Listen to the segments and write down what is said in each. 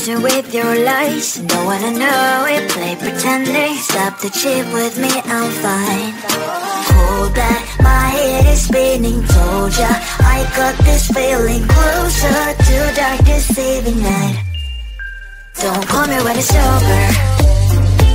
conversation with your lies. Don't wanna know it, play pretending. Stop the chip with me, I'm fine. Hold that, my head is spinning. Told ya, I got this feeling. Closer to dark deceiving night. Don't call me when it's over.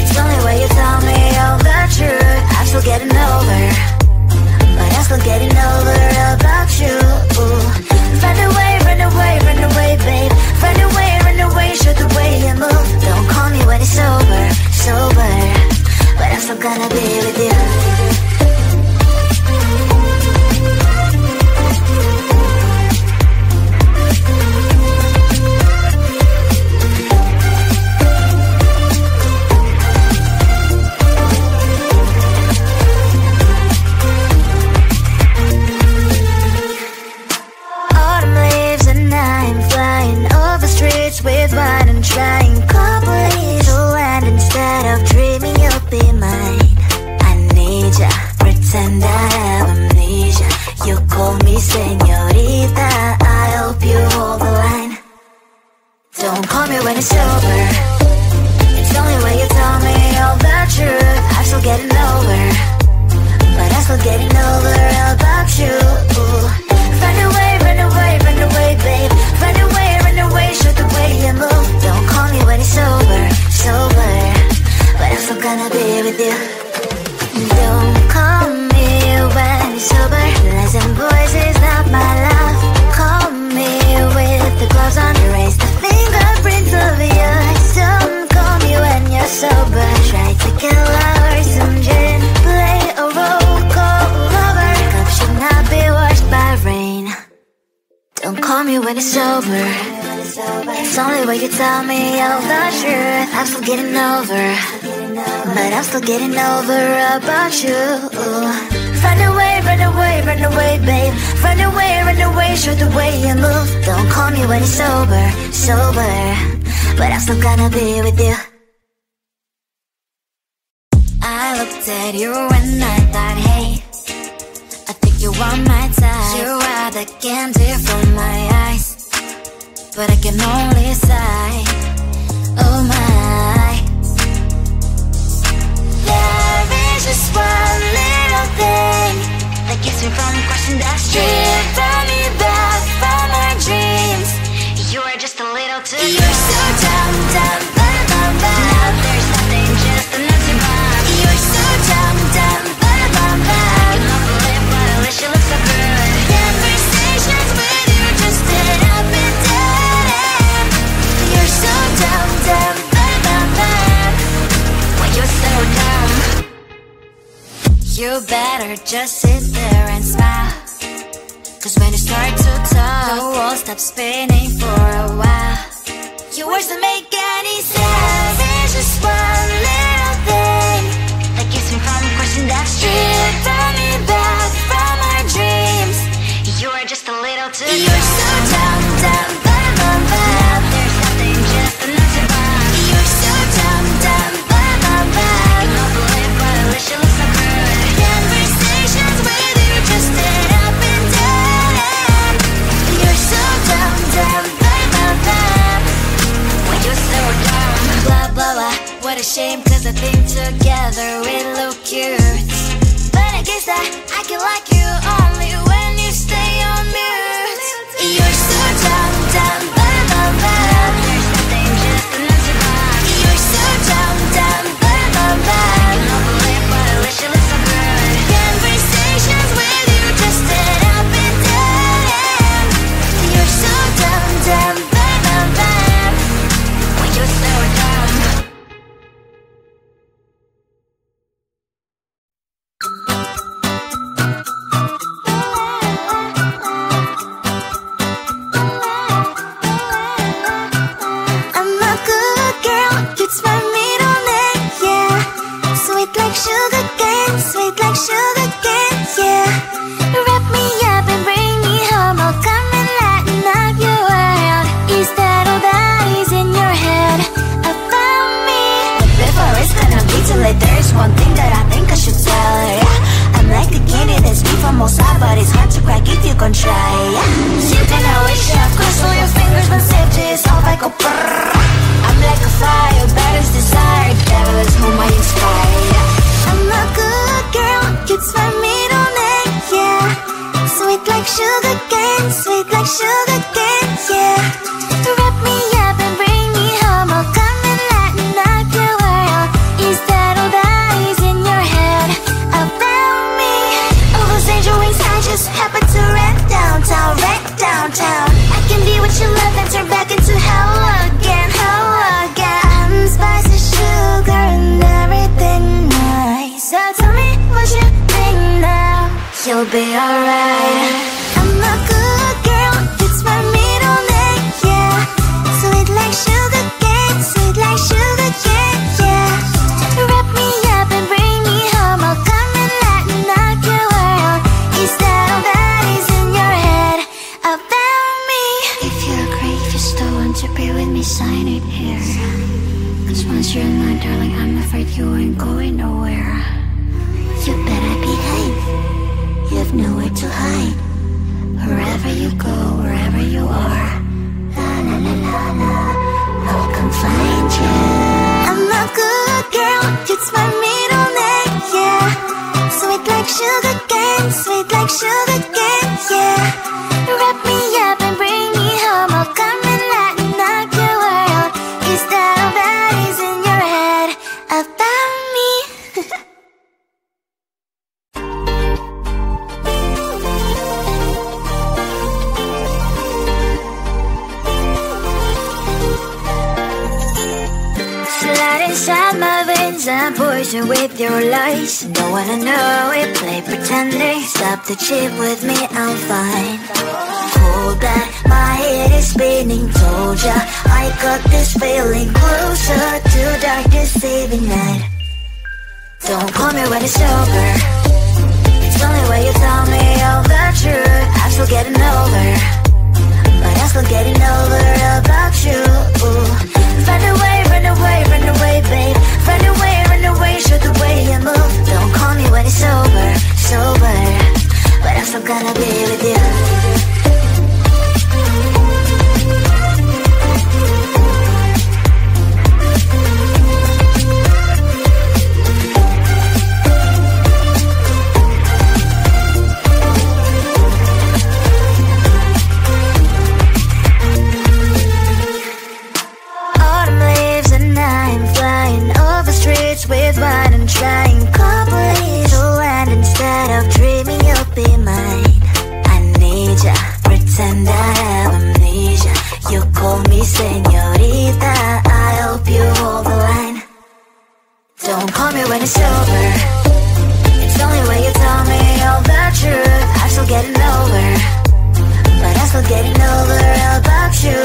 It's only when you tell me all the truth. I'm still getting over, but I'm still getting over about you. Run away, run away, run away, babe. Run away, show the way you move. Don't call me when it's over, sober, but I'm still gonna be with you. With wine and trying couples to land instead of dreaming you'll be mine. I need ya, pretend I have amnesia. You call me señorita, I hope you hold the line. Don't call me when it's over. It's only when you tell me all the truth. I'm still getting over, but I'm still getting over about you. Run away, run away, run away, babe. Run away, show the way you move. Don't call me when it's over, sober, but I'm still gonna be with you. Don't call me when it's sober. Lies and boys is not my love. Call me with the gloves on. Erase the fingerprints of yours. Don't call me when you're sober. Try to kill hours, some gin, play a role, call lover. Cup should not be washed by rain. Don't call me when it's over. It's only when you tell me all the truth. I'm still getting over, but I'm still getting over about you. Run away, run away, run away, babe. Run away, show the way you move. Don't call me when it's sober, sober, but I'm still gonna be with you. I looked at you and I thought, hey, I think you want my time. You are the candy from my eyes, but I can only sigh, oh my. There is just one little thing that keeps me from crossing that street. Drive me back from my dreams. You are just a little too good. You're so dumb, dumb, bum, bum, bum. Now there's nothing, just an empty bomb. You're so dumb, dumb, bum, bum, bum. You love to live, but at least you look so good. Conversations with you just end up in dead. You're so dumb, dumb, bum, bum, bum. When you're so dumb, you better just sit there and smile. Cause when you start to talk, the world stops spinning for a while. Your words don't make any sense. There's just one little thing that keeps me from crossing that street. Turn me back from our dreams. You are just a little too good. You're so dumb, dumb, bum, bum, bum. There's nothing, just an empty bomb. You're so dumb, dumb, bum, bum, bum. You don't believe, but at least you look so good. Conversations with you just end up in dead end. You're so dumb, dumb, bum, bum, bum. When you're so dumb. Blah, blah, blah. What a shame, cause I think together we look cute. But I guess that I can like you only when you stay on mute. You're so dumb, dumb, bum, bum, bum. There's nothing, just an empty bomb. You're so dumb, dumb, bum, bum, bum. You don't believe, but at least you look so good. Conversations with you just end up in dead end. You're so dumb, dumb, bum, bum, bum. When you're so dumb. One thing that I think I should tell her, yeah. I'm like the candy that's made from Mozart, but it's hard to crack if you can try, yeah. You can always shove, cross all your fingers when safety is off, I go brrrr. I'm like a fire, balance desire, devil is whom I inspire. I'm a good girl, cute smile, middle name, yeah. Sweet like sugar cane, sweet like sugar cane, yeah. Wrap me up and bring me home, I'll come and lighten up your world. Is that all that is in your head about me? All those angel wings I just happen to rent downtown, rent downtown. I can be what you love and turn back into hell again, hell again. I'm spicy sugar and everything nice. So tell me what you think now, you'll be alright. I'm a good girl, it's my middle name, yeah. Sweet like sugar cane, sweet like sugar cane, yeah. Wrap me up and bring me home, I'll come and lighten up your world. Is that all that is in your head about me? If you agree, if you still want to be with me, sign it here. Cause once you're mine, darling, I'm afraid you ain't going nowhere. You better behave, you have nowhere to hide. Wherever you go, wherever you are, la la la la la, I'll come find you. I'm a good girl, it's my middle name, yeah. Sweet like sugar cane, sweet like sugar cane, yeah. Wrap me up and bring me home, I'll come and lighten up your world. Is that all that is in your head about me? Slide inside my veins and poison with your lies. Don't wanna know it, play pretending. Stop the chip with me, I'm fine. Hold back, my head is spinning. Told ya, I got this feeling closer to dark deceiving night. Don't call me when it's over. It's only when you tell me all the truth. I'm still getting over, but I'm still getting over about you. Run away, run away, run away, babe. Run away, show the way you move. Don't call me when it's over, sober, but I'm still gonna be with you. With what I'm trying, complete to land. Instead of dreaming you'll be mine, I need ya, pretend I have amnesia. You call me señorita, I hope you hold the line. Don't call me when it's over. It's only when you tell me all the truth. I'm still getting over, but I'm still getting over about you.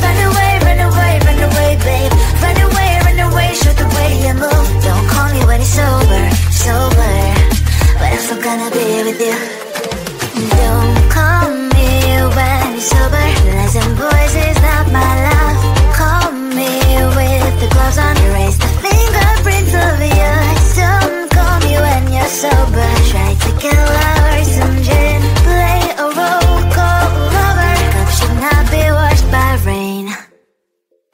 Run away, run away, run away, babe. Run away, show the way you move. Don't call me when it's over, sober, but I'm still gonna be with you. Don't call me when it's over. Lies and boys is not my love. Call me with the gloves on. Erase the fingerprints of yours. Don't call me when you're sober. Try to kill hours, some gin, play a role, call lover. Cup should not be washed by rain.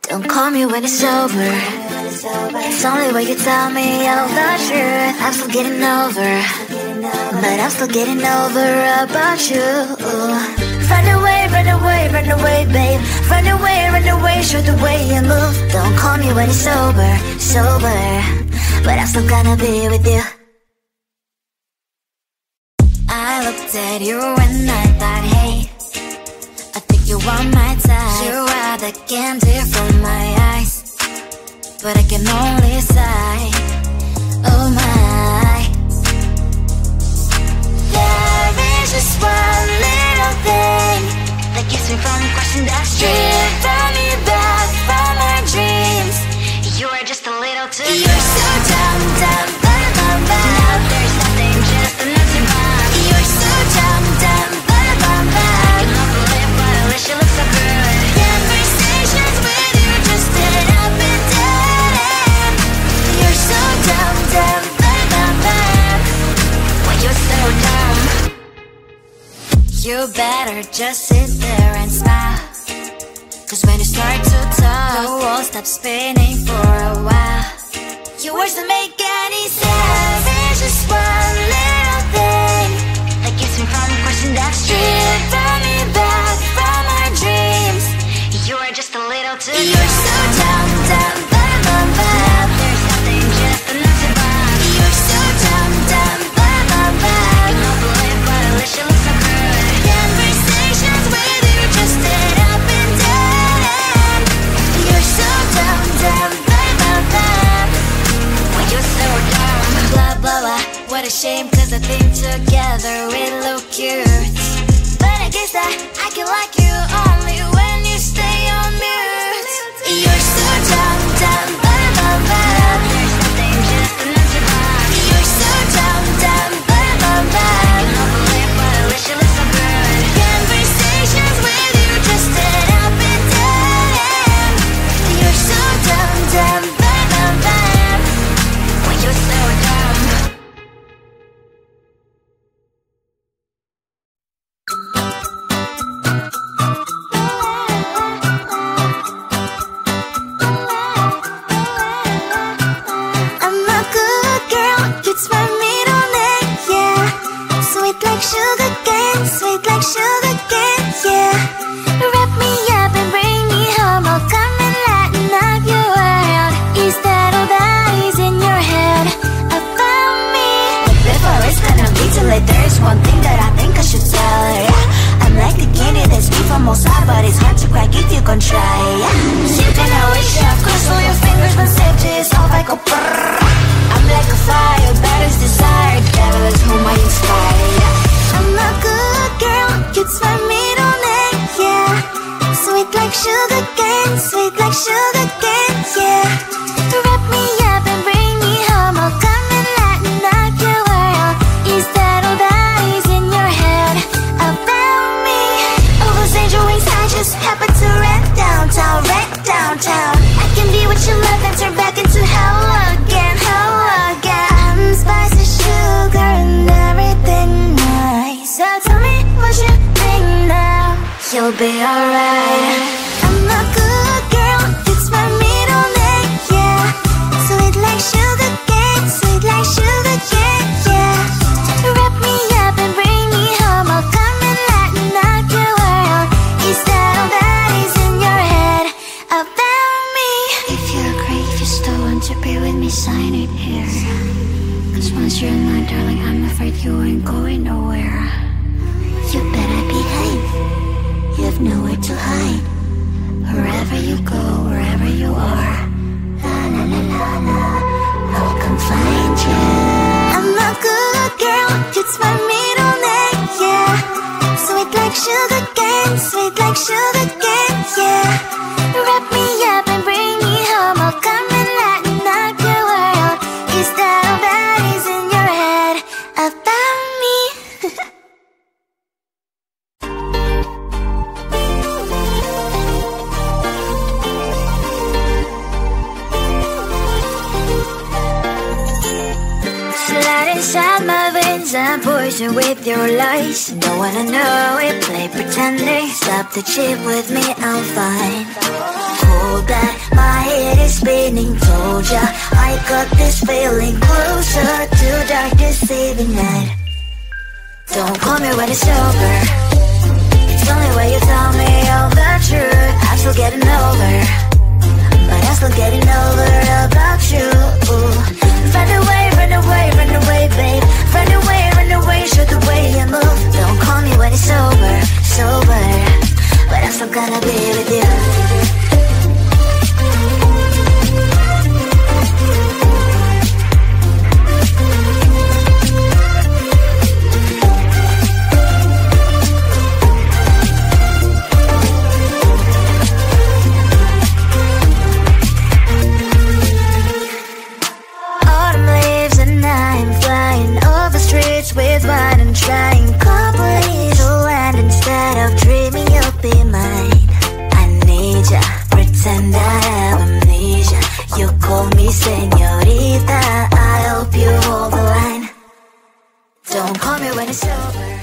Don't call me when it's over. It's only when you tell me all the truth. I'm still getting over, but I'm still getting over about you. Run away, run away, run away, babe. Run away, show the way you move. Don't call me when it's over, sober, but I'm still gonna be with you. I looked at you and I thought, hey, I think you are my type. You are the candy from my eyes, but I can only sigh, oh my. There is just one little thing that keeps me from crossing that street. Drive me back from my dreams. You are just a little too good. You're so dumb, dumb, but now there's nothing, just an empty bomb. You're so dumb, dumb, but I can love the lip, but I wish you looked so good. Conversations with you just ended up in dead end. You're so dumb, dumb, but why you're so dumb. You better just sit there and smile, Cause when you start to talk, the world stops spinning for a while. Your words don't make any sense. There's just one little thing that gets me from crossing that street, from me back from our dreams. You're just a little too young. You're so dumb, dumb, bum, bum, bum. There's nothing just enough to bum. You're so dumb, dumb, bum, bum, bum. You don't believe but at least you look so good. Conversations with you just end up in dead. You're so dumb, dumb, bum, bum, bum. When you're so dumb. Blah, blah, blah. What a shame, cause I think together we look cute. But I guess that I can like you only when you stay on mute. You're so dumb, dumb, bum, bum, bum. There's nothing just enough to bum. You're so dumb, dumb, bum, bum, bum. You don't believe but at least you look so good. Conversations with you just end up in dead. You're so dumb, dumb, bum, bum, bum. When you're so dumb. I'm a good girl, it's my middle name, yeah. Sweet like sugar cane, sweet like sugar cane, yeah. Wrap me up and bring me home, I'll come and lighten up your world. Is that all that is in your head about me? But before it's gonna be too late, there's one thing that I think I should tell her, yeah. I'm like the candy that's sweet from outside, but it's hard to crack if you can try, yeah. You can always shove, cross all your fingers, but safety is off, I go brrrr. I'm like a fire, battles desire, devil is whom I inspire, yeah. I'm a good girl, it's my middle name, yeah. Sweet like sugar cane, sweet like sugar cane, yeah. Wrap me up and bring me home, I'll come and lighten up your world. Is that all that is in your head about me? All those angel wings I just happen to rent downtown, I can be what you love and turn back into hell again, hell again. I'm spicy sugar and everything nice. So tell me what you think now. You'll be alright. I'm a good girl, it's my middle name, yeah. Sweet like sugar cane, sweet like sugar cane, yeah. Wrap me up and bring me home, I'll come and lighten up your world. Is that all that is in your head about me? If you agree, if you still want to be with me, sign it here. Cause once you're in line, darling, I'm afraid you ain't going nowhere. You better behave, you have nowhere to hide. Wherever you go, wherever you are, la la la la la, I'll come find you. I'm a good girl, it's my middle name, yeah. Sweet like sugar cane, sweet like sugar cane, yeah. Wrap me up and bring me home, I'll come and lighten up your world. Is that all that is in your head about me? Slide inside my veins and poison with your lies. Don't wanna know it, play pretending. Stop the chip with me, I'm fine. Hold back, my head is spinning. Told ya, I got this feeling closer to dark deceiving night. Don't call me when it's over. It's only when you tell me all the truth. I'm still getting over, but I'm still getting over about you. Run away, run away, run away, babe. Run away, show the way you move. Don't call me when it's over, sober, but I'm still gonna be with you. With wine and trying properly to land instead of dreaming you'll be mine. I need ya, pretend I have amnesia. You call me señorita, I hope you hold the line. Don't call me when it's over.